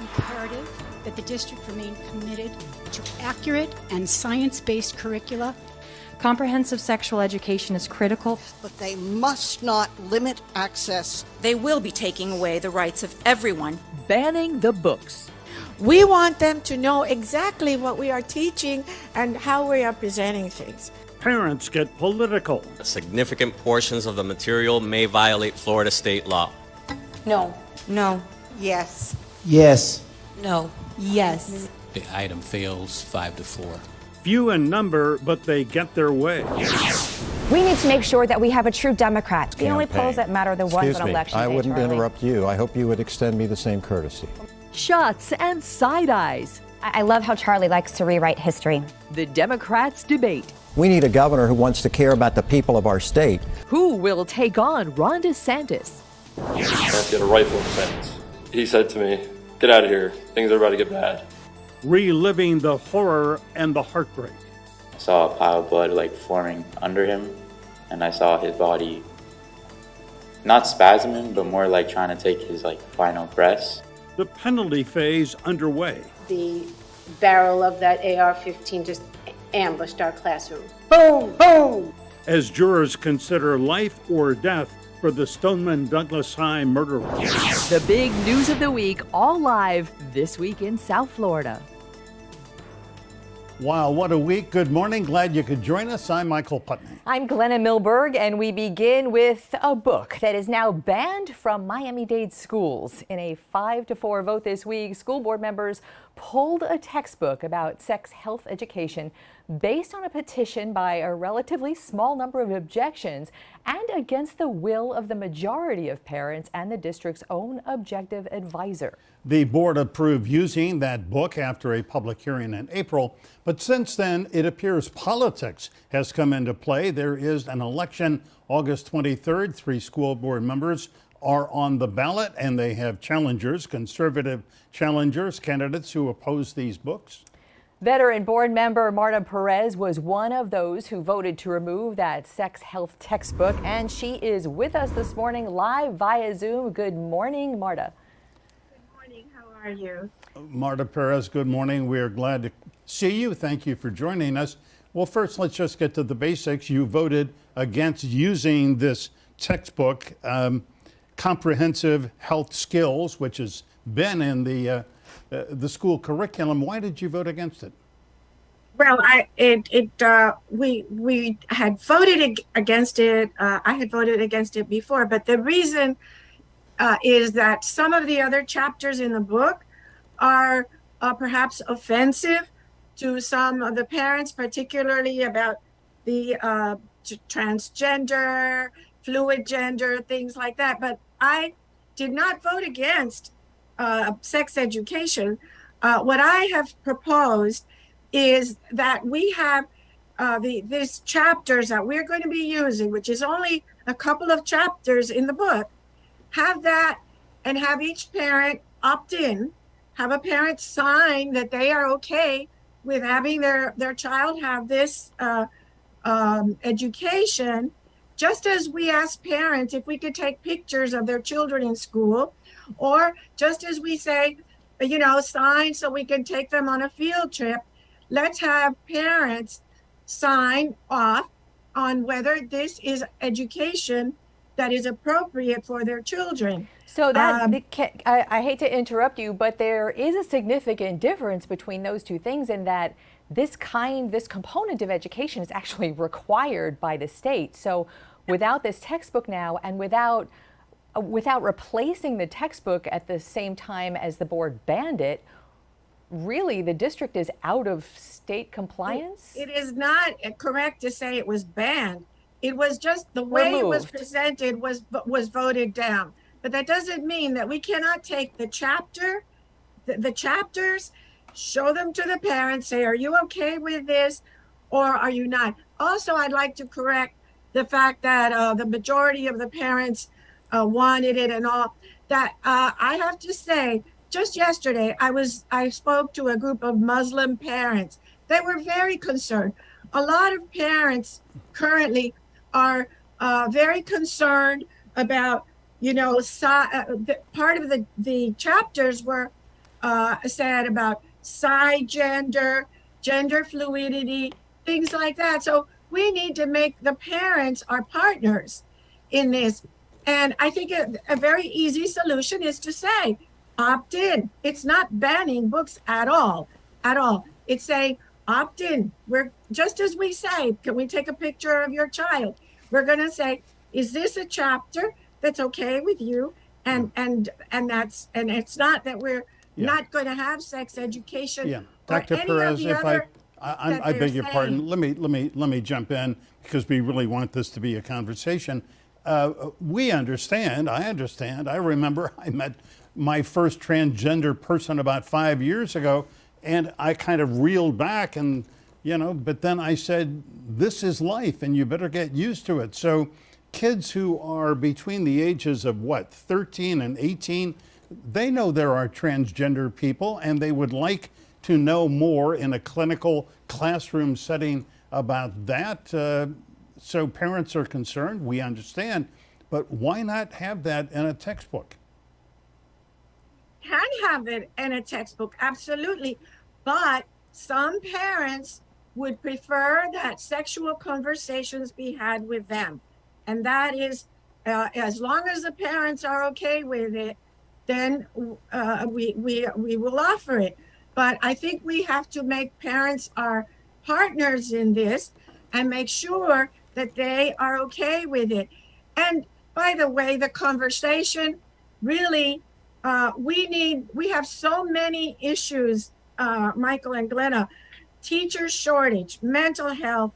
imperative that the district remain committed to accurate and science-based curricula. Comprehensive sexual education is critical, but they must not limit access. They will be taking away the rights of everyone. Banning the books. We want them to know exactly what we are teaching and how we are presenting things. Parents get political. Significant portions of the material may violate Florida state law. No. No. Yes. Yes. No. Yes. The item fails 5-4. Few in number, but they get their way. We need to make sure that we have a true Democrat. The only polls that matter are the ones on election day. I wouldn't interrupt you. I hope you would extend me the same courtesy. Shots and side eyes. I love how Charlie likes to rewrite history. The Democrats debate. We need a governor who wants to care about the people of our state. Who will take on Ron DeSantis? I have to get a rifle in sentence. He said to me, "Get out of here. Things are about to get bad." Reliving the horror and the heartbreak. I saw a pile of blood forming under him, and I saw his body not spasming, but more trying to take his final breaths. The penalty phase underway. The barrel of that AR-15 just ambushed our classroom. Boom, boom! As jurors consider life or death for the Stoneman Douglas High murderer. The big news of the week, all live this week in South Florida. Wow, what a week. Good morning. Glad you could join us. I'm Michael Putney. I'm Glenna Milberg, and we begin with a book that is now banned from Miami-Dade schools. In a 5-4 vote this week, school board members pulled a textbook about sex health education based on a petition by a relatively small number of objections and against the will of the majority of parents and the district's own objective advisor. The board approved using that book after a public hearing in April, but since then it appears politics has come into play. There is an election August 23rd. 3 school board members are on the ballot, and they have challengers, conservative challengers, candidates who oppose these books. Veteran board member Marta Perez was one of those who voted to remove that sex health textbook, and she is with us this morning live via Zoom. Good morning, Marta. Good morning. How are you? Marta Perez, good morning. We are glad to see you. Thank you for joining us. Well, first, let's just get to the basics. You voted against using this textbook, Comprehensive Health Skills, which has been in the school curriculum. Why did you vote against it? Well, we had voted against it. I had voted against it before, but the reason is that some of the other chapters in the book are perhaps offensive to some of the parents, particularly about the transgender, fluid gender, things like that. But I did not vote against sex education. What I have proposed is that we have these chapters that we're going to be using, which is only a couple of chapters in the book, have that and have each parent opt in, have a parent sign that they are okay with having their child have this education, just as we ask parents if we could take pictures of their children in school, or just as we say, sign so we can take them on a field trip. Let's have parents sign off on whether this is education that is appropriate for their children. So that I hate to interrupt you, but there is a significant difference between those two things in that this component of education is actually required by the state. So without this textbook now, and without replacing the textbook at the same time as the board banned it, really the district is out of state compliance? It is not correct to say it was banned. It was just the way it was presented was voted down. But that doesn't mean that we cannot take the chapters, show them to the parents, say, are you okay with this or are you not? Also, I'd like to correct the fact that the majority of the parents wanted it and all that. I have to say, just yesterday, I spoke to a group of Muslim parents. They were very concerned. A lot of parents currently are very concerned about, part of the chapters were said about gender, gender fluidity, things like that. So we need to make the parents our partners in this. And I think a very easy solution is to say, opt in. It's not banning books at all, at all. It's saying, opt in. We're just as we say, can we take a picture of your child? We're going to say, is this a chapter that's okay with you? And it's not that we're not going to have sex education. Yeah, Dr. Perez, if I beg your pardon, let me jump in because we really want this to be a conversation. We understand. I understand. I remember I met my first transgender person about 5 years ago, and I kind of reeled back, and but then I said, "This is life, and you better get used to it." So, kids who are between the ages of 13 and 18, they know there are transgender people, and they would like to know more in a clinical classroom setting about that. So parents are concerned, we understand, but why not have that in a textbook? Can have it in a textbook, absolutely. But some parents would prefer that sexual conversations be had with them. And that is, as long as the parents are okay with it, then we will offer it. But I think we have to make parents our partners in this and make sure that they are okay with it. And by the way, the conversation really, we have so many issues, Michael and Glenna, teacher shortage, mental health,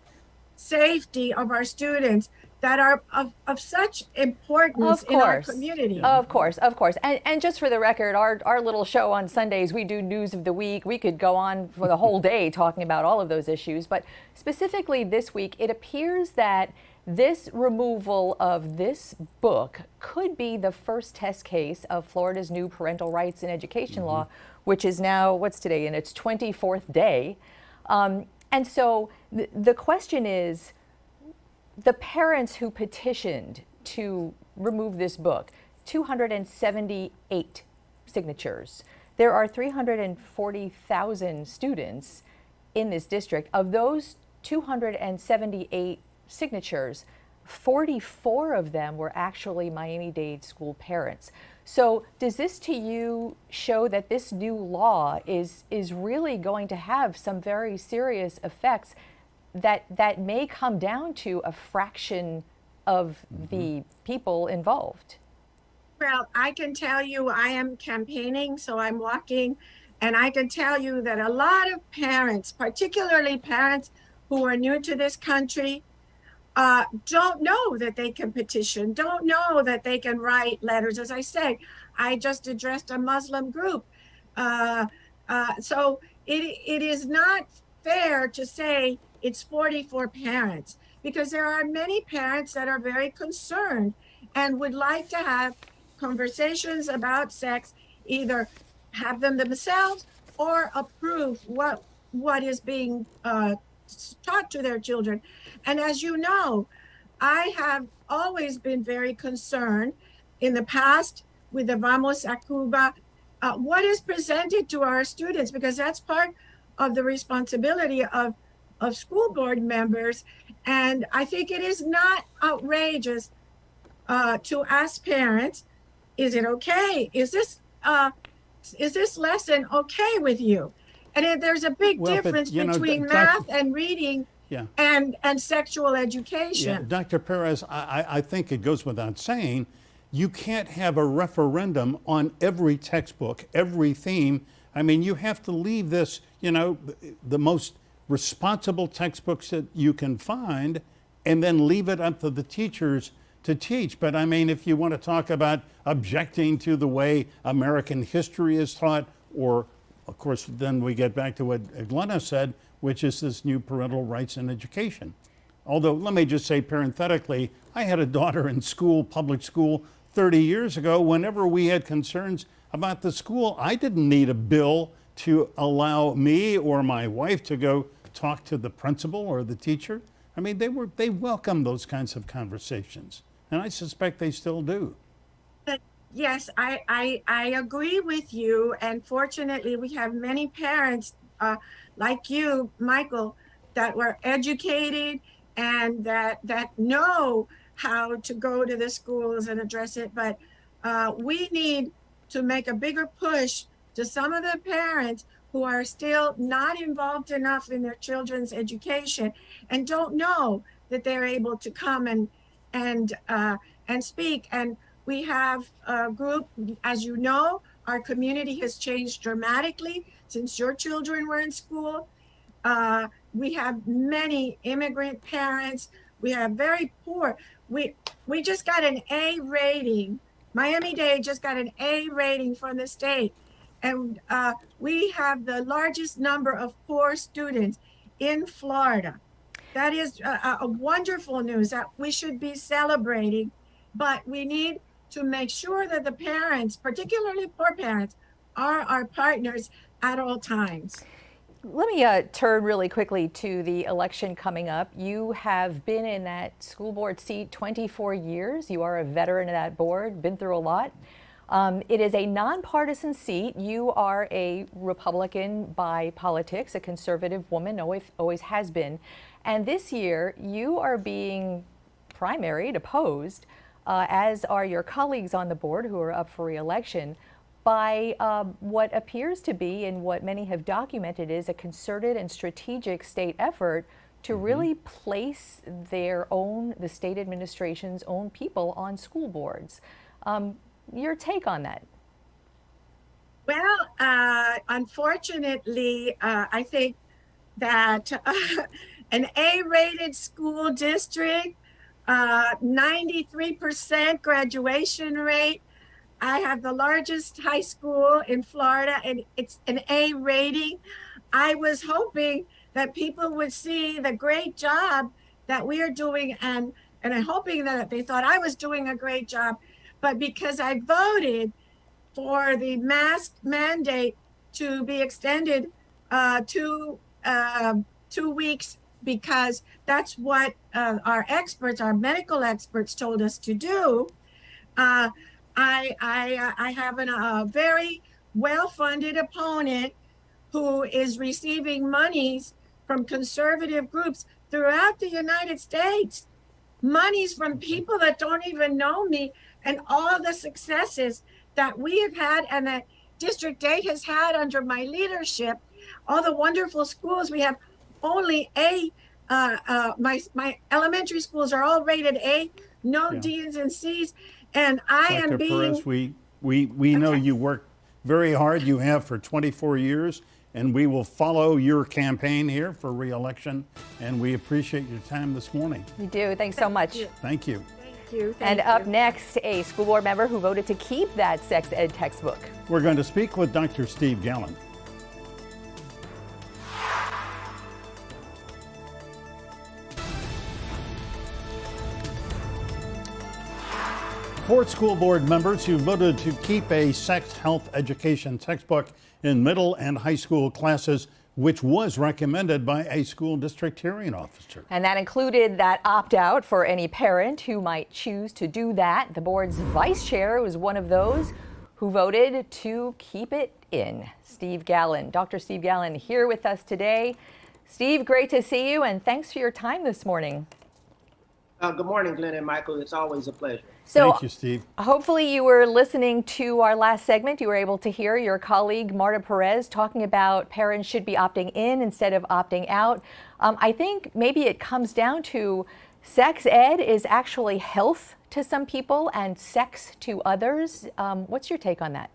safety of our students that are of such importance in our community. Of course. And just for the record, our little show on Sundays, we do News of the Week. We could go on for the whole day talking about all of those issues. But specifically this week, it appears that this removal of this book could be the first test case of Florida's new parental rights in education law, which is now, what's today, in its 24th day. And so the question is, the parents who petitioned to remove this book, 278 signatures. There are 340,000 students in this district. Of those 278 signatures, 44 of them were actually Miami-Dade school parents. So does this to you show that this new law is really going to have some very serious effects that may come down to a fraction of the people involved? Well, I can tell you, I am campaigning, so I'm walking, and I can tell you that a lot of parents, particularly parents who are new to this country, don't know that they can petition, don't know that they can write letters. As I say, I just addressed a Muslim group. So it is not fair to say it's 44 parents, because there are many parents that are very concerned and would like to have conversations about sex, either have them themselves or approve what is being taught to their children. And as you know, I have always been very concerned in the past with the Vamos a Cuba, what is presented to our students, because that's part of the responsibility of school board members. And I think it is not outrageous to ask parents, is it okay? Is this lesson okay with you? And there's a big difference between math and reading and sexual education. Yeah, Dr. Perez, I think it goes without saying, you can't have a referendum on every textbook, every theme. I mean, you have to leave this, the most responsible textbooks that you can find, and then leave it up to the teachers to teach. But I mean, if you want to talk about objecting to the way American history is taught, or of course, then we get back to what Glenna said, which is this new parental rights in education. Although, let me just say parenthetically, I had a daughter in school, public school, 30 years ago. Whenever we had concerns about the school, I didn't need a bill to allow me or my wife to go talk to the principal or the teacher. I mean, they welcome those kinds of conversations, and I suspect they still do. Yes, I agree with you. And fortunately, we have many parents like you, Michael, that were educated and that know how to go to the schools and address it. But we need to make a bigger push to some of the parents who are still not involved enough in their children's education and don't know that they're able to come and speak. And we have a group, as you know, our community has changed dramatically since your children were in school. We have many immigrant parents. We have very poor. We just got an A rating. Miami-Dade just got an A rating from the state. And we have the largest number of poor students in Florida. That is a wonderful news that we should be celebrating, but we need to make sure that the parents, particularly poor parents, are our partners at all times. Let me turn really quickly to the election coming up. You have been in that school board seat 24 years. You are a veteran of that board, been through a lot. It is a nonpartisan seat. You are a Republican by politics, a conservative woman, always has been. And this year, you are being primaried, opposed, as are your colleagues on the board who are up for re-election, by what appears to be, and what many have documented, is a concerted and strategic state effort to really place the state administration's own people on school boards. Your take on that? Well, unfortunately, I think that an A-rated school district, 93% graduation rate. I have the largest high school in Florida, and it's an A rating. I was hoping that people would see the great job that we are doing, and I'm hoping that they thought I was doing a great job. But because I voted for the mask mandate to be extended 2 weeks, because that's what our experts, our medical experts, told us to do. I have a very well-funded opponent who is receiving monies from conservative groups throughout the United States, monies from people that don't even know me, and all the successes that we have had and that District 8 has had under my leadership, all the wonderful schools we have. Only A, my elementary schools are all rated A, no D's and C's, and I am Dr. being. Perez, we know you work very hard. You have for 24 years, and we will follow your campaign here for re-election, and we appreciate your time this morning. We do. Thanks so much. Thank you. And up next, a school board member who voted to keep that sex ed textbook. We're going to speak with Dr. Steve Gallen. Four school board members who voted to keep a sex health education textbook in middle and high school classes, which was recommended by a school district hearing officer. And that included that opt-out for any parent who might choose to do that. The board's vice chair was one of those who voted to keep it in. Steve Gallen, Dr. Steve Gallen, here with us today. Steve, great to see you, and thanks for your time this morning. Good morning, Glenna and Michael. It's always a pleasure. So, thank you, Steve. Hopefully you were listening to our last segment. You were able to hear your colleague Marta Perez talking about parents should be opting in instead of opting out. I think maybe it comes down to sex ed is actually health to some people and sex to others. What's your take on that?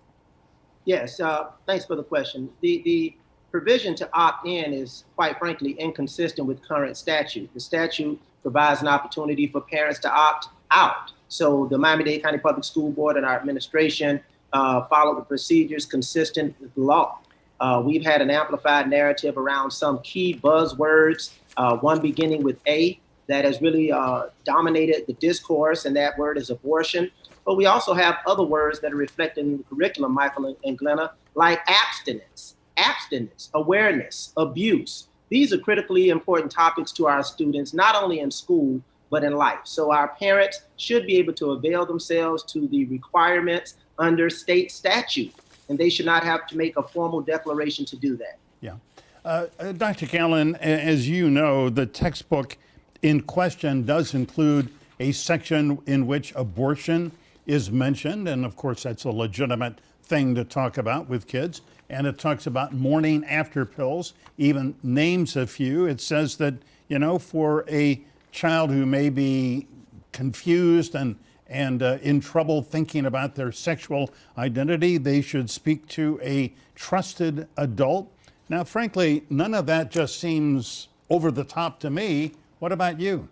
Yes, thanks for the question. The provision to opt in is, quite frankly, inconsistent with current statute. The statute provides an opportunity for parents to opt out. So the Miami-Dade County Public School Board and our administration follow the procedures consistent with the law. We've had an amplified narrative around some key buzzwords, one beginning with A, that has really dominated the discourse, and that word is abortion. But we also have other words that are reflected in the curriculum, Michael and Glenna, like abstinence, awareness, abuse. These are critically important topics to our students, not only in school, but in life. So our parents should be able to avail themselves to the requirements under state statute, and they should not have to make a formal declaration to do that. Yeah. Dr. Gallen, as you know, the textbook in question does include a section in which abortion is mentioned, and of course that's a legitimate thing to talk about with kids. And it talks about morning after pills, even names a few. It says that, you know, for a child who may be confused and in trouble thinking about their sexual identity, they should speak to a trusted adult. Now, frankly, none of that just seems over the top to me. What about you?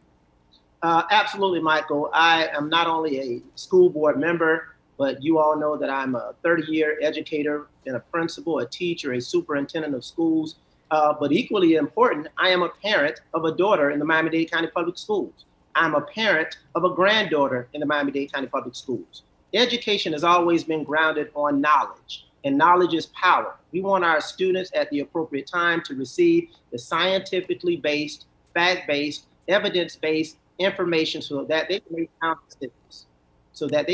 Absolutely, Michael. I am not only a school board member, but you all know that I'm a 30-year educator and a principal, a teacher, a superintendent of schools. But equally important, I am a parent of a daughter in the Miami-Dade County Public Schools. I'm a parent of a granddaughter in the Miami-Dade County Public Schools. Education has always been grounded on knowledge, and knowledge is power. We want our students at the appropriate time to receive the scientifically based, fact-based, evidence-based information so that they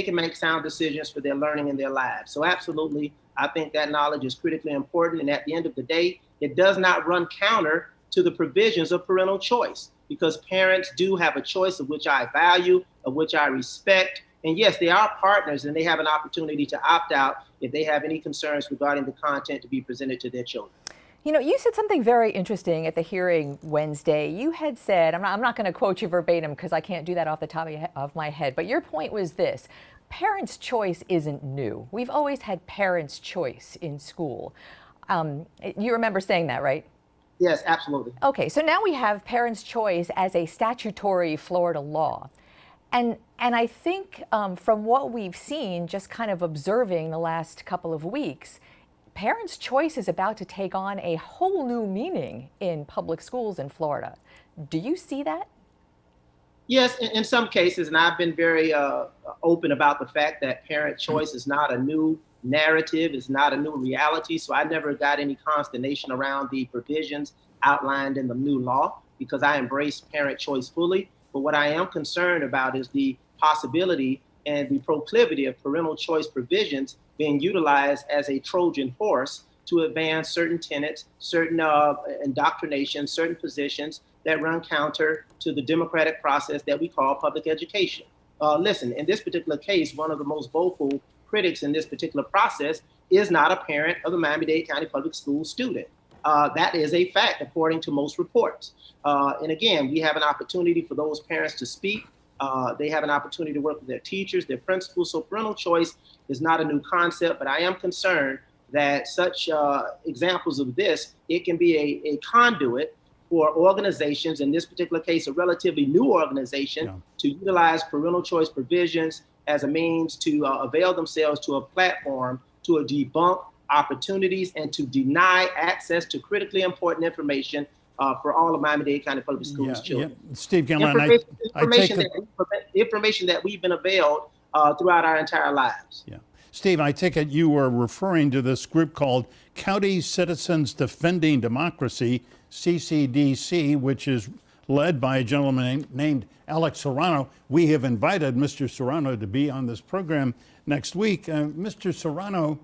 can make sound decisions for their learning and their lives. So absolutely, I think that knowledge is critically important. And at the end of the day, it does not run counter to the provisions of parental choice, because parents do have a choice of which I value, of which I respect. And yes, they are partners and they have an opportunity to opt out if they have any concerns regarding the content to be presented to their children. You know, you said something very interesting at the hearing Wednesday. You had said, I'm not going to quote you verbatim because I can't do that off the top of my head, but your point was this: parents' choice isn't new. We've always had parents' choice in school. You remember saying that, right? Yes, absolutely. Okay, so now we have parents' choice as a statutory Florida law. And I think from what we've seen, just kind of observing the last couple of weeks, parents' choice is about to take on a whole new meaning in public schools in Florida. Do you see that? Yes, in some cases, and I've been very open about the fact that parent choice is not a new narrative, is not a new reality. So I never got any consternation around the provisions outlined in the new law, because I embrace parent choice fully. But what I am concerned about is the possibility and the proclivity of parental choice provisions being utilized as a Trojan horse to advance certain tenets, certain indoctrination, certain positions that run counter to the democratic process that we call public education. Listen, in this particular case, one of the most vocal critics in this particular process is not a parent of the Miami-Dade County Public Schools student. That is a fact, according to most reports. And again, we have an opportunity for those parents to speak. They have an opportunity to work with their teachers, their principals. So parental choice is not a new concept, but I am concerned that such examples of this, it can be a conduit for organizations, in this particular case, a relatively new organization, to utilize parental choice provisions as a means to avail themselves to a platform to debunk opportunities and to deny access to critically important information for all of Miami-Dade County Public Schools children. Yeah. Steve Gilman, information that we've been availed throughout our entire lives. Yeah. Steve, I take it you were referring to this group called County Citizens Defending Democracy, CCDC, which is led by a gentleman named Alex Serrano. We have invited Mr. Serrano to be on this program next week. Mr. Serrano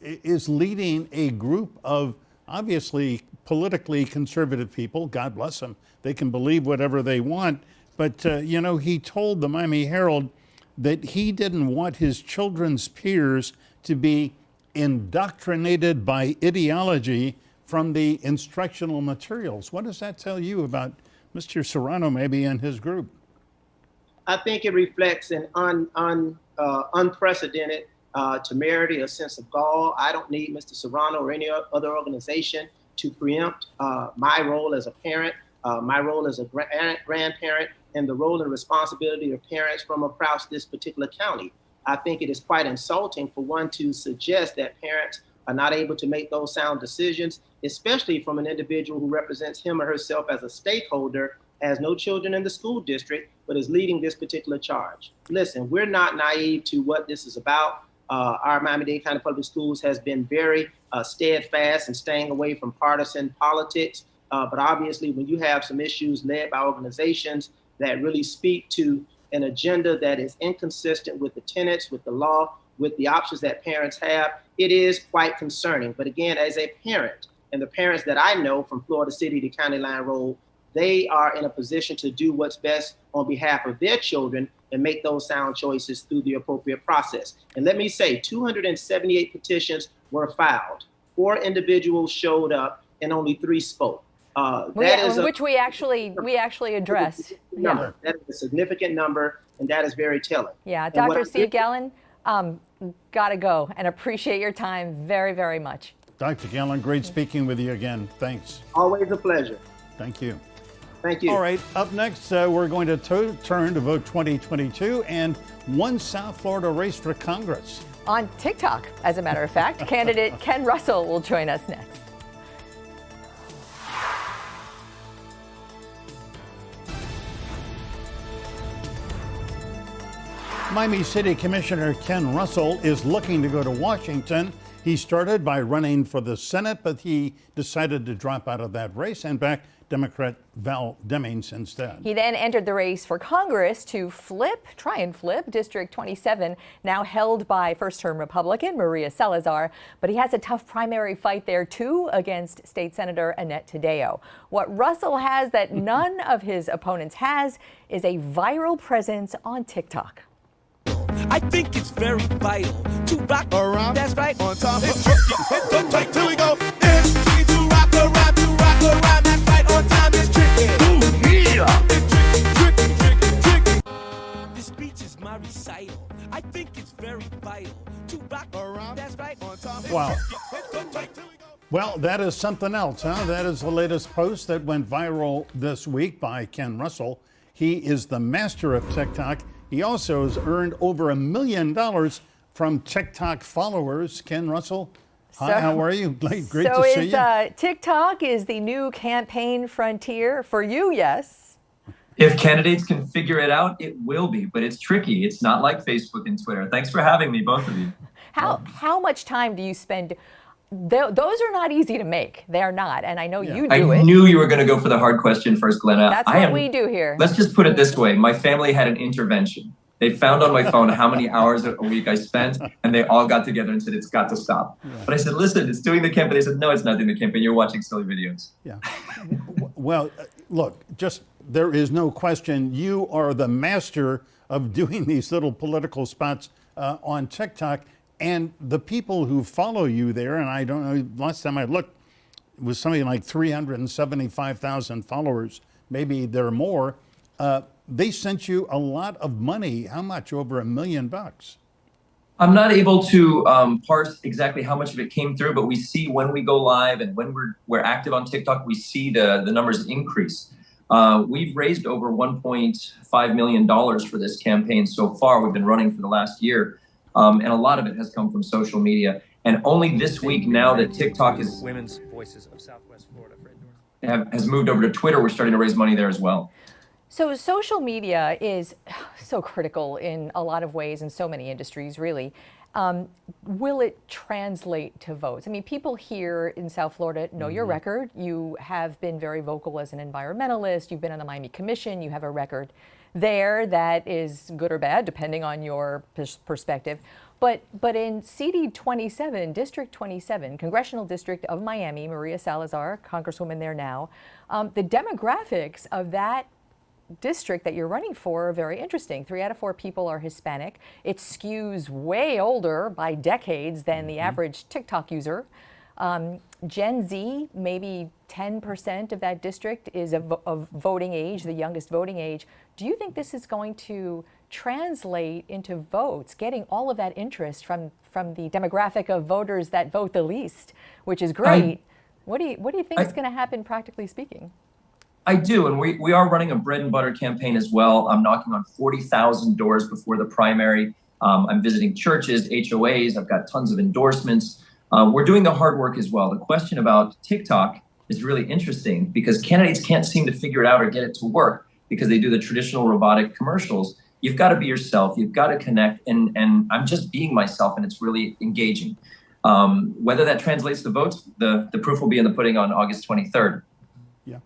is leading a group of obviously politically conservative people. God bless them. They can believe whatever they want. But, you know, he told the Miami Herald that he didn't want his children's peers to be indoctrinated by ideology from the instructional materials. What does that tell you about Mr. Serrano maybe and his group? I think it reflects an unprecedented temerity, a sense of gall. I don't need Mr. Serrano or any other organization to preempt my role as a parent, my role as a grandparent, and the role and responsibility of parents from across this particular county. I think it is quite insulting for one to suggest that parents are not able to make those sound decisions, especially from an individual who represents him or herself as a stakeholder, has no children in the school district, but is leading this particular charge. Listen, we're not naive to what this is about. Our Miami-Dade County Public Schools has been very steadfast in staying away from partisan politics. But obviously, when you have some issues led by organizations that really speak to an agenda that is inconsistent with the tenets, with the law, with the options that parents have, it is quite concerning. But again, as a parent, and the parents that I know from Florida City to County Line Road, they are in a position to do what's best on behalf of their children and make those sound choices through the appropriate process. And let me say, 278 petitions were filed. 4 individuals showed up and only 3 spoke. Which we actually addressed. Number. Yeah. That is a significant number, and that is very telling. Yeah, Dr. Steve Gallen, gotta go, and appreciate your time very, very much. Dr. Gallen, great speaking with you again. Thanks. Always a pleasure. Thank you. Thank you. All right, up next, we're going to turn to Vote 2022 and one South Florida race for Congress. On TikTok, as a matter of fact, candidate Ken Russell will join us next. Miami City Commissioner Ken Russell is looking to go to Washington. He started by running for the Senate, but he decided to drop out of that race and back Democrat Val Demings instead. He then entered the race for Congress to try and flip District 27, now held by first-term Republican Maria Salazar. But he has a tough primary fight there, too, against State Senator Annette Taddeo. What Russell has that none of his opponents has is a viral presence on TikTok. I think it's very vital to rock around. That's right. On time. It's tricky. Here we go. It's tricky to rock around. That's right. On time. It's tricky. Ooh, yeah. It's tricky. This speech is my recital. I think it's very vital to rock around. That's right. On time. Wow. Well, that is something else, huh? That is the latest post that went viral this week by Ken Russell. He is the master of TikTok. He also has earned over $1 million from TikTok followers. Ken Russell, hi, how are you? Great to see you. TikTok is the new campaign frontier for you, yes? If candidates can figure it out, it will be, but it's tricky. It's not like Facebook and Twitter. Thanks for having me, both of you. How much time do you spend? Those are not easy to make. They're not, and I know you do I it. knew you were going to go for the hard question first, Glenna. That's what we do here. Let's just put it this way. My family had an intervention. They found on my phone how many hours a week I spent, and they all got together and said, it's got to stop. But I said, listen, it's doing the campaign. They said, no, it's not doing the campaign. You're watching silly videos. Yeah. Well, look, there is no question you are the master of doing these little political spots on TikTok. And the people who follow you there, and I don't know, last time I looked, it was something like 375,000 followers, maybe there are more. They sent you a lot of money. How much? Over $1 million? I'm not able to parse exactly how much of it came through, but we see when we go live and when we're active on TikTok, we see the numbers increase. We've raised over $1.5 million for this campaign so far. We've been running for the last year. And a lot of it has come from social media. And only this week, now that TikTok is Women's Voices of Southwest Florida has moved over to Twitter, we're starting to raise money there as well. So social media is so critical in a lot of ways in so many industries, really. Will it translate to votes? I mean, people here in South Florida know your record. You have been very vocal as an environmentalist. You've been on the Miami Commission. You have a record there that is good or bad, depending on your perspective. But in CD 27, District 27, Congressional District of Miami, Maria Salazar, Congresswoman there now, the demographics of that district that you're running for are very interesting. 3 out of 4 people are Hispanic. It skews way older by decades than the average TikTok user. Gen Z, maybe 10% of that district is of voting age, the youngest voting age. Do you think this is going to translate into votes, getting all of that interest from the demographic of voters that vote the least, which is great? What do you think is going to happen, practically speaking? I do, and we are running a bread and butter campaign as well. I'm knocking on 40,000 doors before the primary. I'm visiting churches, HOAs. I've got tons of endorsements. We're doing the hard work as well. The question about TikTok is really interesting because candidates can't seem to figure it out or get it to work because they do the traditional robotic commercials. You've got to be yourself. You've got to connect. And I'm just being myself, and it's really engaging. Whether that translates to votes, the proof will be in the pudding on August 23rd. Yeah.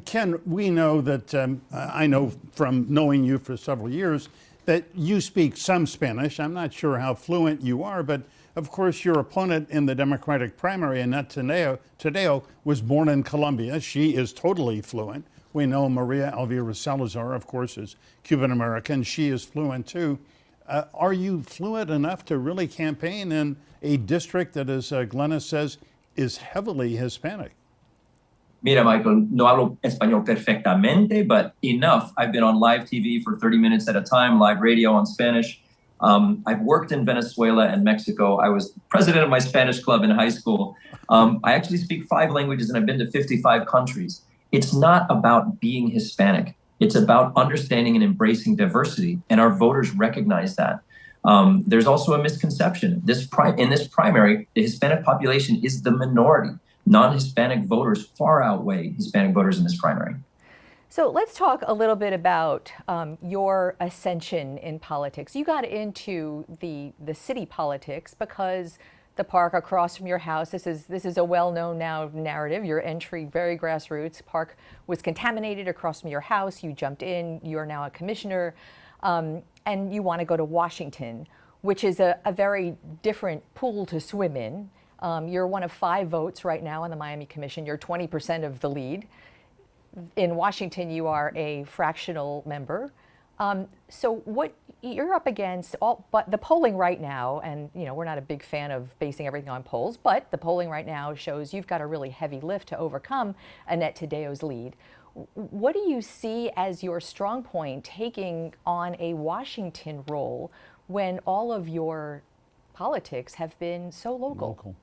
Ken, we know that, I know from knowing you for several years, that you speak some Spanish. I'm not sure how fluent you are, but of course your opponent in the Democratic primary, Annette Tadeo, was born in Colombia. She is totally fluent. We know Maria Elvira Salazar, of course, is Cuban-American. She is fluent too. Are you fluent enough to really campaign in a district that, as Glenna says, is heavily Hispanic? Mira, Michael, no hablo español perfectamente, but enough. I've been on live TV for 30 minutes at a time, live radio on Spanish. I've worked in Venezuela and Mexico. I was president of my Spanish club in high school. I actually speak 5 languages and I've been to 55 countries. It's not about being Hispanic. It's about understanding and embracing diversity, and our voters recognize that. There's also a misconception. In this primary, the Hispanic population is the minority. Non-Hispanic voters far outweigh Hispanic voters in this primary. So let's talk a little bit about your ascension in politics. You got into the city politics because the park across from your house, this is a well-known now narrative, your entry, very grassroots, park was contaminated across from your house, you jumped in, you're now a commissioner, and you want to go to Washington, which is a very different pool to swim in. You're one of 5 votes right now on the Miami Commission. You're 20% of the lead. In Washington, you are a fractional member. So what you're up against, but the polling right now, and we're not a big fan of basing everything on polls, but the polling right now shows you've got a really heavy lift to overcome Annette Tadeo's lead. What do you see as your strong point taking on a Washington role when all of your politics have been so local?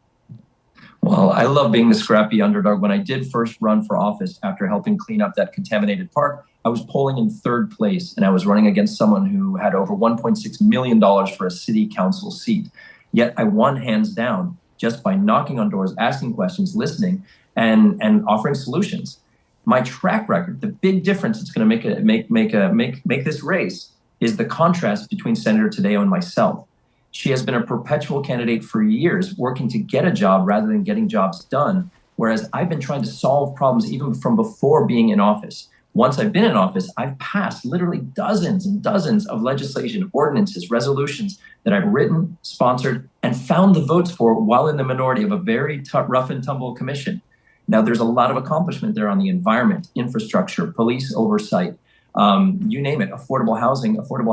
Well, I love being the scrappy underdog. When I did first run for office after helping clean up that contaminated park, I was polling in 3rd place, and I was running against someone who had over $1.6 million for a city council seat. Yet I won hands down just by knocking on doors, asking questions, listening, and offering solutions. My track record, the big difference that's going to make this race is the contrast between Senator Tadeo and myself. She has been a perpetual candidate for years, working to get a job rather than getting jobs done, whereas I've been trying to solve problems even from before being in office. Once I've been in office, I've passed literally dozens and dozens of legislation, ordinances, resolutions that I've written, sponsored, and found the votes for while in the minority of a very rough and tumble commission. Now, there's a lot of accomplishment there on the environment, infrastructure, police oversight, you name it, affordable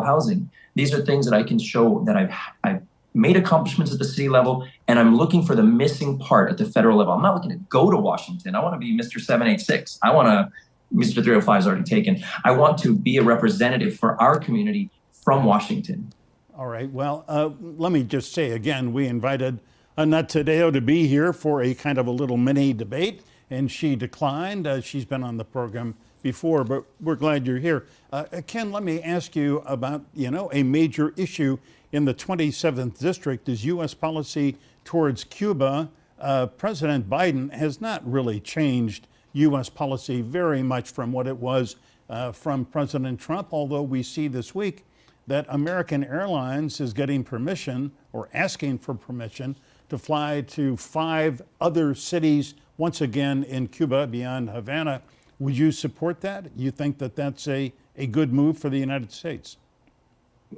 housing. These are things that I can show that I've made accomplishments at the city level, and I'm looking for the missing part at the federal level. I'm not looking to go to Washington. I want to be Mr. 786. Mr. 305 is already taken. I want to be a representative for our community from Washington. All right. Well, let me just say again, we invited Annette Tadeo to be here for a kind of a little mini debate, and she declined. She's been on the program before, but we're glad you're here. Ken, let me ask you about, a major issue in the 27th district is U.S. policy towards Cuba. President Biden has not really changed U.S. policy very much from what it was from President Trump, although we see this week that American Airlines is getting permission or asking for permission to fly to 5 other cities, once again in Cuba beyond Havana. Would you support that? You think that that's a good move for the United States?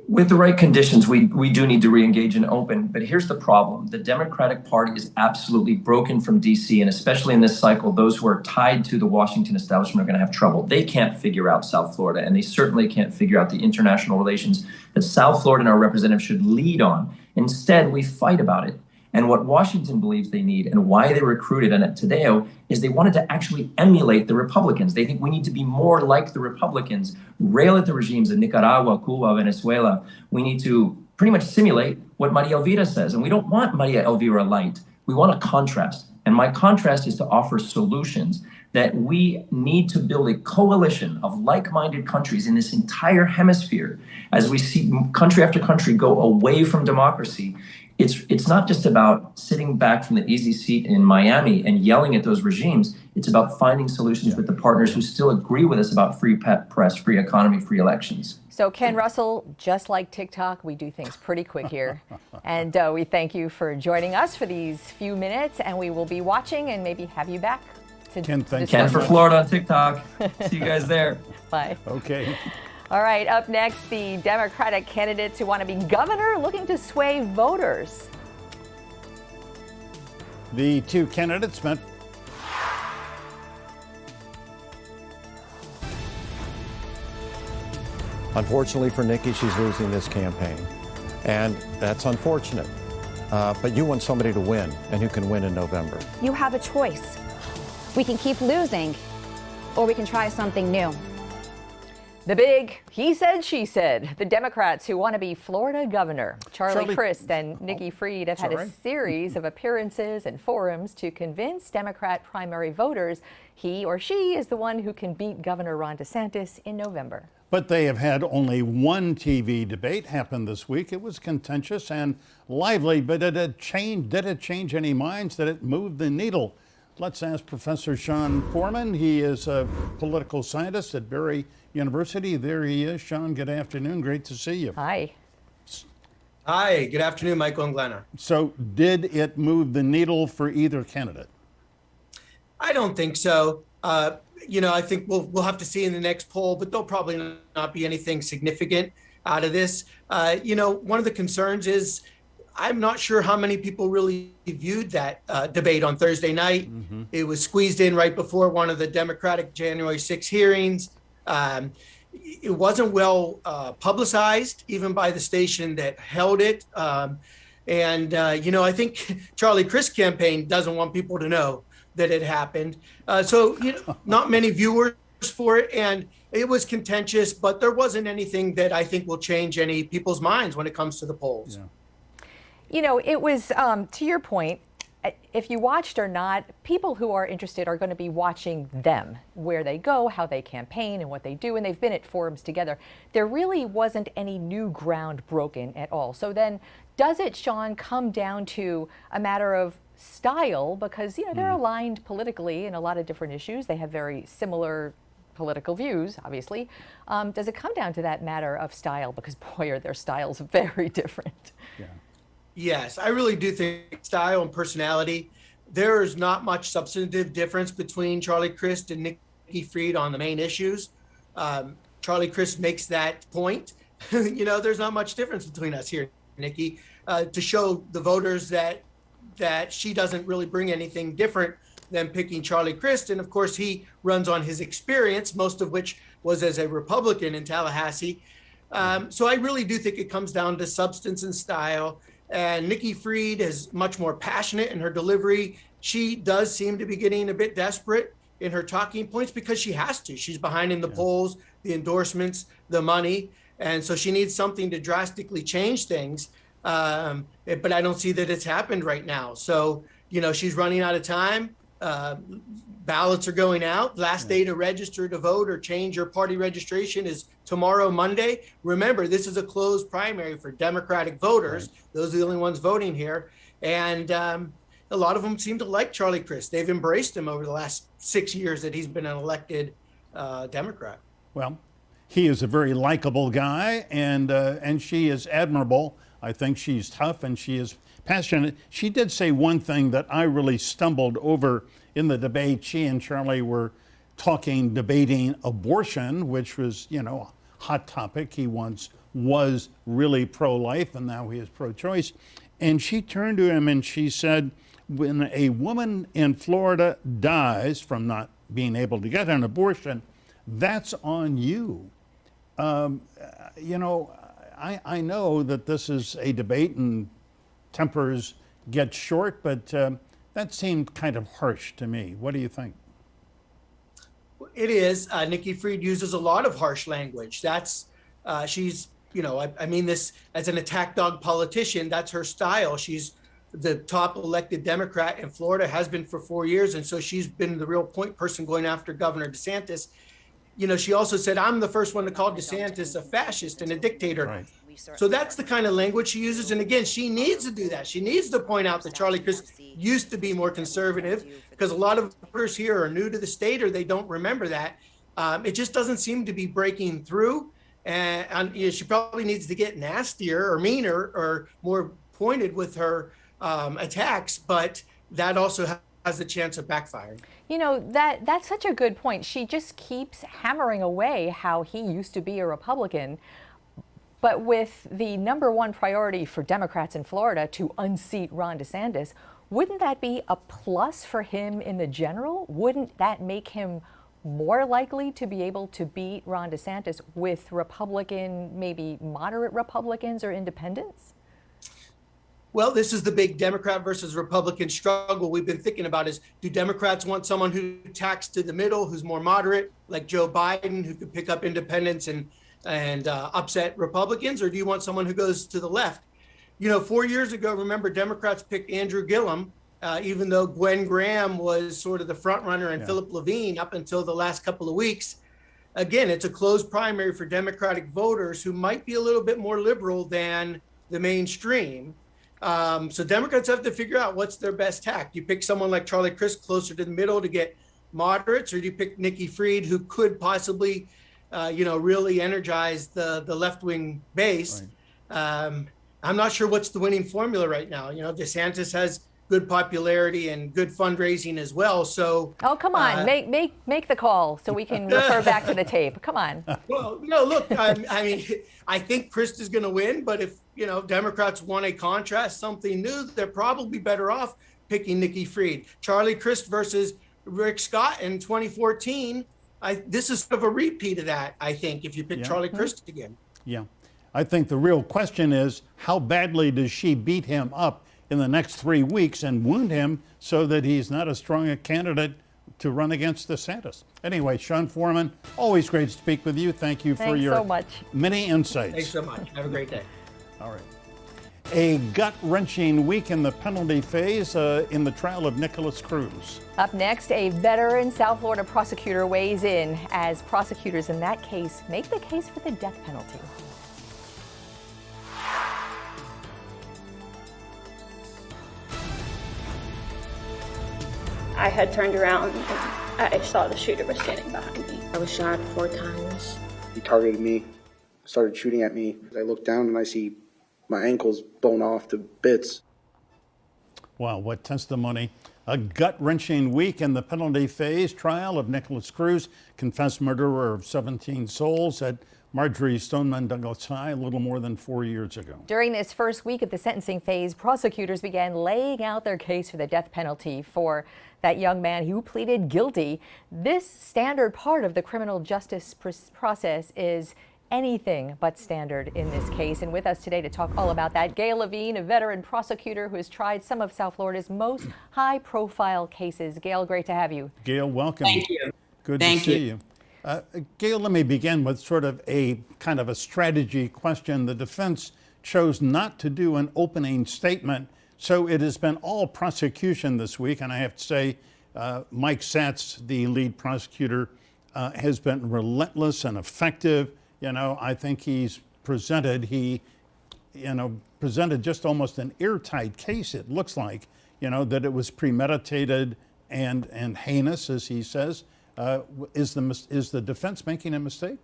With the right conditions, we do need to re-engage and open. But here's the problem. The Democratic Party is absolutely broken from D.C., and especially in this cycle, those who are tied to the Washington establishment are going to have trouble. They can't figure out South Florida, and they certainly can't figure out the international relations that South Florida and our representative should lead on. Instead, we fight about it. And what Washington believes they need and why they recruited Annette Tadeo is they wanted to actually emulate the Republicans. They think we need to be more like the Republicans, rail at the regimes of Nicaragua, Cuba, Venezuela. We need to pretty much simulate what Maria Elvira says. And we don't want Maria Elvira light. We want a contrast. And my contrast is to offer solutions that we need to build a coalition of like-minded countries in this entire hemisphere. As we see country after country go away from democracy, it's not just about sitting back from the easy seat in Miami and yelling at those regimes. It's about finding solutions with the partners who still agree with us about free press, free economy, free elections. So Ken Russell, just like TikTok, we do things pretty quick here. And we thank you for joining us for these few minutes, and we will be watching and maybe have you back Ken, thanks. Ken for Florida on TikTok. See you guys there. Bye. Okay. All right, up next, the Democratic candidates who want to be governor looking to sway voters. The two candidates met. Unfortunately for Nikki, she's losing this campaign. And that's unfortunate. But you want somebody to win, and who can win in November. You have a choice. We can keep losing, or we can try something new. The big he said, she said. The Democrats who want to be Florida governor. Charlie Crist and Nikki Fried have had a series of appearances and forums to convince Democrat primary voters he or she is the one who can beat Governor Ron DeSantis in November. But they have had only one TV debate happen this week. It was contentious and lively, but did it change any minds? Did it move the needle? Let's ask Professor Sean Forman. He is a political scientist at Barry University. There he is. Sean, good afternoon. Great to see you. Hi. Hi, good afternoon, Michael and Glenna. So did it move the needle for either candidate? I don't think so. I think we'll have to see in the next poll, but there'll probably not be anything significant out of this. One of the concerns is I'm not sure how many people really viewed that debate on Thursday night. Mm-hmm. It was squeezed in right before one of the Democratic January 6 hearings. It wasn't well publicized, even by the station that held it. I think Charlie Crist's campaign doesn't want people to know that it happened. Not many viewers for it. And it was contentious, but there wasn't anything that I think will change any people's minds when it comes to the polls. Yeah. It was, to your point, if you watched or not, people who are interested are going to be watching them, where they go, how they campaign, and what they do, and they've been at forums together. There really wasn't any new ground broken at all. So then, does it, Sean, come down to a matter of style? Because, they're aligned politically in a lot of different issues. They have very similar political views, obviously. Does it come down to that matter of style? Because, boy, are their styles very different. Yeah. Yes, I really do think style and personality. There is not much substantive difference between Charlie Crist and Nikki Fried on the main issues. Charlie Crist makes that point. There's not much difference between us here, Nikki, to show the voters that she doesn't really bring anything different than picking Charlie Crist. And of course, he runs on his experience, most of which was as a Republican in Tallahassee. So I really do think it comes down to substance and style. And Nikki Fried is much more passionate in her delivery. She does seem to be getting a bit desperate in her talking points because she has to. She's behind in the polls, the endorsements, the money. And so she needs something to drastically change things. But I don't see that it's happened right now. So, she's running out of time. Ballots are going out. Last day to register to vote or change your party registration is tomorrow, Monday. Remember, this is a closed primary for Democratic voters. Right. Those are the only ones voting here. And a lot of them seem to like Charlie Crist. They've embraced him over the last 6 years that he's been an elected Democrat. Well, he is a very likable guy, and she is admirable. I think she's tough and she is passionate. She did say one thing that I really stumbled over in the debate. She and Charlie were debating abortion, which was, a hot topic. He once was really pro-life and now he is pro-choice. And she turned to him and she said, when a woman in Florida dies from not being able to get an abortion, that's on you. I know that this is a debate and tempers get short, but that seemed kind of harsh to me. What do you think? It is. Nikki Fried uses a lot of harsh language. She's, I mean this as an attack dog politician. That's her style. She's the top elected Democrat in Florida, has been for 4 years. And so she's been the real point person going after Governor DeSantis. She also said, I'm the first one to call DeSantis a fascist and a dictator. Right. So that's the kind of language she uses. And again, she needs to do that. She needs to point out that Charlie Crist used to be more conservative, because a lot of voters here are new to the state or they don't remember that. It just doesn't seem to be breaking through. And she probably needs to get nastier or meaner or more pointed with her attacks. But that also has the chance of backfiring. You know, that's such a good point. She just keeps hammering away how he used to be a Republican. But with the #1 priority for Democrats in Florida to unseat Ron DeSantis, wouldn't that be a plus for him in the general? Wouldn't that make him more likely to be able to beat Ron DeSantis with Republican, maybe moderate Republicans or independents? Well, this is the big Democrat versus Republican struggle we've been thinking about is, do Democrats want someone who tacks to the middle, who's more moderate, like Joe Biden, who could pick up independents and upset Republicans, or do you want someone who goes to the left? You know, 4 years ago, remember, Democrats picked Andrew Gillum, even though Gwen Graham was sort of the front runner and Philip Levine up until the last couple of weeks. Again, it's a closed primary for Democratic voters who might be a little bit more liberal than the mainstream. So Democrats have to figure out what's their best tack. Do you pick someone like Charlie Crist closer to the middle to get moderates, or do you pick Nikki Fried, who could possibly, really energize the left-wing base? Right. I'm not sure what's the winning formula right now. You know, DeSantis has good popularity and good fundraising as well. So, oh, come on, make the call so we can refer back to the tape. Come on. Well, no, look, I mean, I think Crist is going to win, but if Democrats want a contrast, something new, they're probably better off picking Nikki Fried. Charlie Crist versus Rick Scott in 2014. This is sort of a repeat of that, I think, if you pick Charlie Crist again. Yeah. I think the real question is, how badly does she beat him up in the next 3 weeks and wound him so that he's not as strong a candidate to run against DeSantis? Anyway, Sean Forman, always great to speak with you. Thank you for your many insights. Thanks so much. Have a great day. All right. A gut-wrenching week in the penalty phase in the trial of Nicholas Cruz. Up next, a veteran South Florida prosecutor weighs in as prosecutors in that case make the case for the death penalty. I had turned around and I saw the shooter was standing behind me. I was shot 4 times. He targeted me, started shooting at me. I look down and I see my ankles blown off to bits. Wow, what testimony. A gut-wrenching week in the penalty phase trial of Nicholas Cruz, confessed murderer of 17 souls at Marjorie Stoneman Douglas High a little more than 4 years ago. During this first week of the sentencing phase, prosecutors began laying out their case for the death penalty for that young man who pleaded guilty. This standard part of the criminal justice process is anything but standard in this case. And with us today to talk all about that, Gail Levine, a veteran prosecutor who has tried some of South Florida's most high-profile cases. Gail, great to have you. Gail, welcome. Thank you. Good to see you. Gail, let me begin with sort of a kind of a strategy question. The defense chose not to do an opening statement, so it has been all prosecution this week. And I have to say, Mike Satz, the lead prosecutor, has been relentless and effective. You know, I think he's presented just almost an airtight case, it looks like, that it was premeditated and heinous, as he says. Is the defense making a mistake?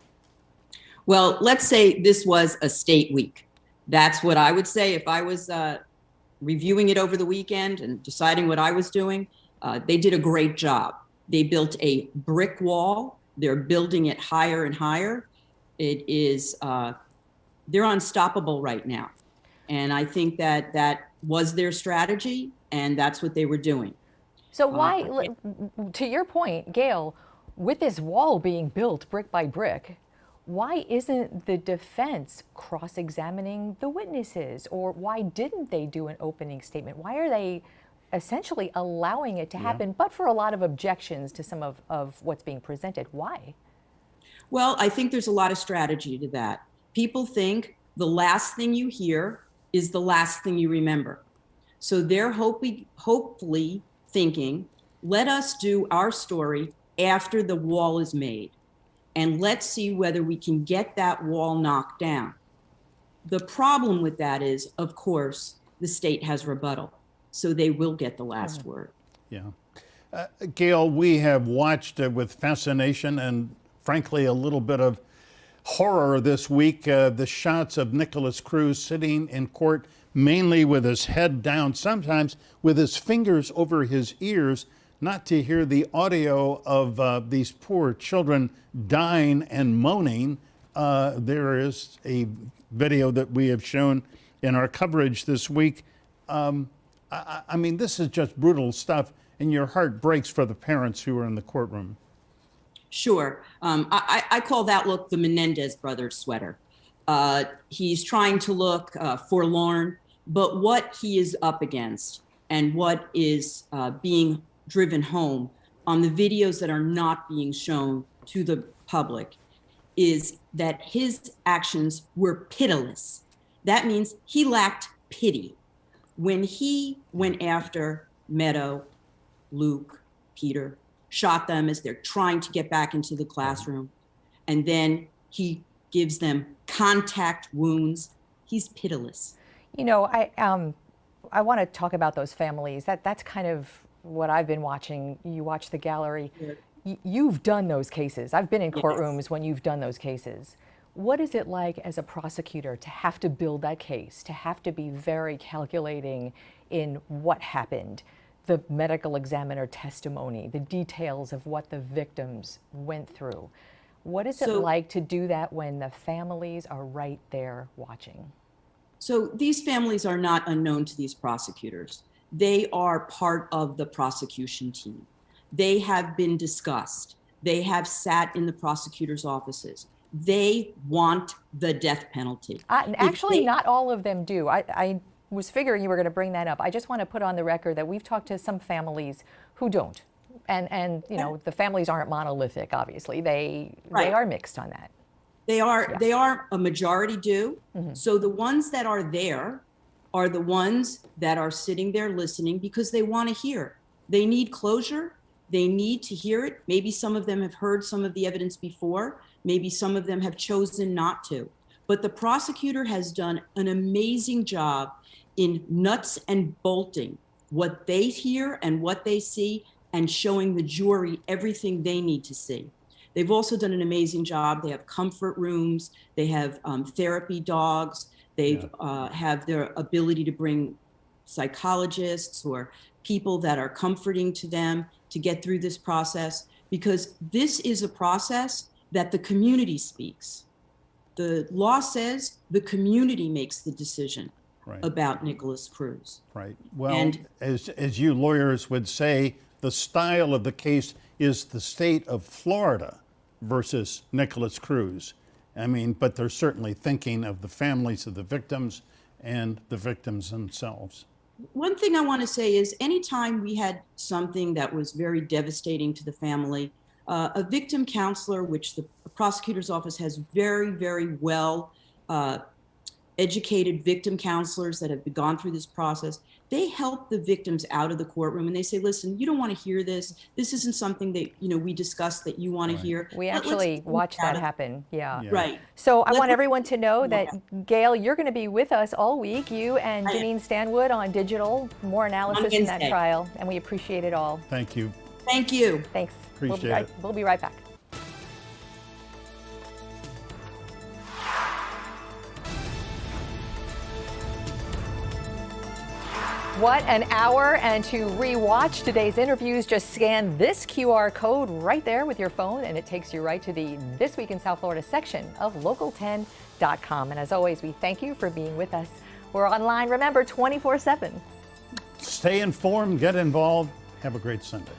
Well, let's say this was a state week. That's what I would say if I was reviewing it over the weekend and deciding what I was doing. They did a great job. They built a brick wall. They're building it higher and higher. It is, they're unstoppable right now. And I think that was their strategy, and that's what they were doing. So why, to your point, Gail, with this wall being built brick by brick, why isn't the defense cross-examining the witnesses? Or why didn't they do an opening statement? Why are they essentially allowing it to happen, but for a lot of objections to some of what's being presented? Why? Well, I think there's a lot of strategy to that. People think the last thing you hear is the last thing you remember. So they're hopefully thinking, let us do our story after the wall is made, and let's see whether we can get that wall knocked down. The problem with that is, of course, the state has rebuttal, so they will get the last word. Yeah. Gail, we have watched with fascination and frankly a little bit of horror this week, the shots of Nicholas Cruz sitting in court mainly with his head down, sometimes with his fingers over his ears, not to hear the audio of these poor children dying and moaning. There is a video that we have shown in our coverage this week. I mean, this is just brutal stuff, and your heart breaks for the parents who are in the courtroom. Sure. I call that look the Menendez brothers sweater. He's trying to look forlorn, but what he is up against and what is being driven home on the videos that are not being shown to the public is that his actions were pitiless. That means he lacked pity. When he went after Meadow, Luke, Peter, shot them as they're trying to get back into the classroom, and then he gives them contact wounds, he's pitiless. You know, I want to talk about those families. That's kind of what I've been watching. You watch the gallery. Yeah. You've done those cases. I've been in courtrooms when you've done those cases. What is it like as a prosecutor to have to build that case, to have to be very calculating in what happened, the medical examiner testimony, the details of what the victims went through? What is it like to do that when the families are right there watching? So these families are not unknown to these prosecutors. They are part of the prosecution team. They have been discussed. They have sat in the prosecutor's offices. They want the death penalty. Actually, not all of them do. I was figuring you were going to bring that up. I just want to put on the record that we've talked to some families who don't. And you know, the families aren't monolithic, obviously. They are mixed on that. They are a majority do. Mm-hmm. So the ones that are there are the ones that are sitting there listening because they want to hear. They need closure. They need to hear it. Maybe some of them have heard some of the evidence before. Maybe some of them have chosen not to. But the prosecutor has done an amazing job in nuts and bolting what they hear and what they see and showing the jury everything they need to see. They've also done an amazing job. They have comfort rooms. They have therapy dogs. They have their ability to bring psychologists or people that are comforting to them to get through this process, because this is a process that the community speaks. The law says the community makes the decision about Nicholas Cruz. Right. Well, and as you lawyers would say, the style of the case is the state of Florida versus Nicholas Cruz. I mean, but they're certainly thinking of the families of the victims and the victims themselves. One thing I want to say is anytime we had something that was very devastating to the family, a victim counselor, which the prosecutor's office has very, very well educated victim counselors that have gone through this process, they help the victims out of the courtroom and they say, listen, you don't want to hear this. This isn't something that, you know, we discussed that you want to hear. We actually watched that happen. Yeah. Right. So I want everyone to know that, Gail, you're going to be with us all week, you and Janine Stanwood on digital, more analysis in that trial, and we appreciate it all. Thank you. Thank you. Thanks. Appreciate it. We'll be right back. What an hour, and to re-watch today's interviews, just scan this QR code right there with your phone and it takes you right to the This Week in South Florida section of local10.com. And as always, we thank you for being with us. We're online, remember, 24/7. Stay informed, get involved. Have a great Sunday.